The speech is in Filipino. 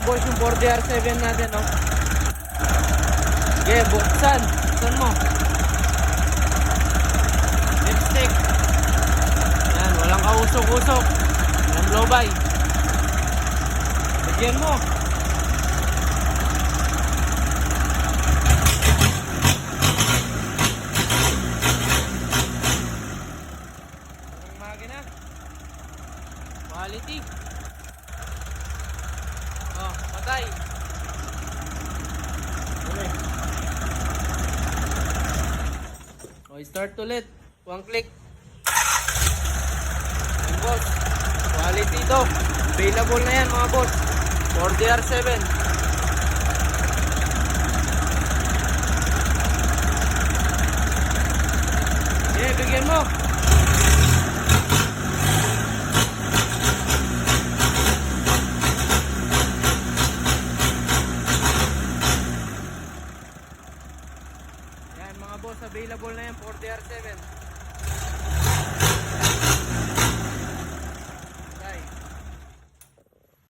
boss yung 4DR7 natin, no? Okay, buksan. Buksan mo. Lipstick. Yan, walang kausok-usok. Walang blow-by. Bigyan mo. Ang makina. Quality. Oh, patay. Okay. Oh, start ulit. One click. Yan, boss. Quality to. Available na yan, mga boss. 4DR7. Okay, bigyan mo. Yan mga boss, available na yan 4DR7.